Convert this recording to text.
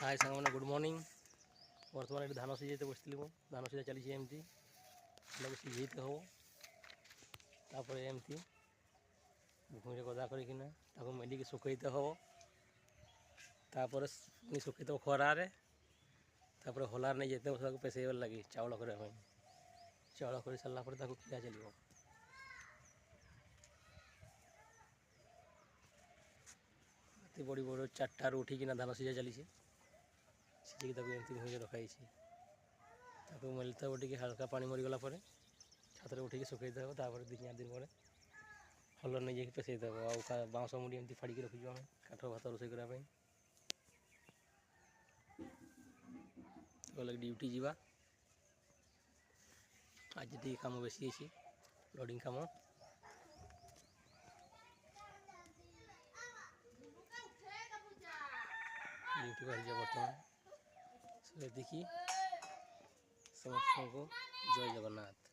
हाय सांग good morning. बर्तमान ये धान सीझे बसती धान सीझा चली एमती सीझे हम तापर एमती भूमि गदा कर मेलिक सुखई हम तापर सुखई खरार तापर हलार नहीं जाते पेसईबार लगे चाउल करने चाउल कर सारापर किया चलो बड़ी बड़ 4टार उठिकिना धान सीझा चली सीझे एमती भूमि रखाई मेलता टे हाल्का पानी मरीगला छात उठे सुखई देव तापर 2-4 दिन पर हलर नहीं जाए पेसई देव आ बाउंस मुड़ी एमती फाड़ी रखीजु आम काठ भात रोषे करने गले ड्यूटी जावा आज टी कम बेसी अच्छी लोडिंग कम ड्यूटी बाहरी बर्तमान से देखिए समस्त को जय जगन्नाथ।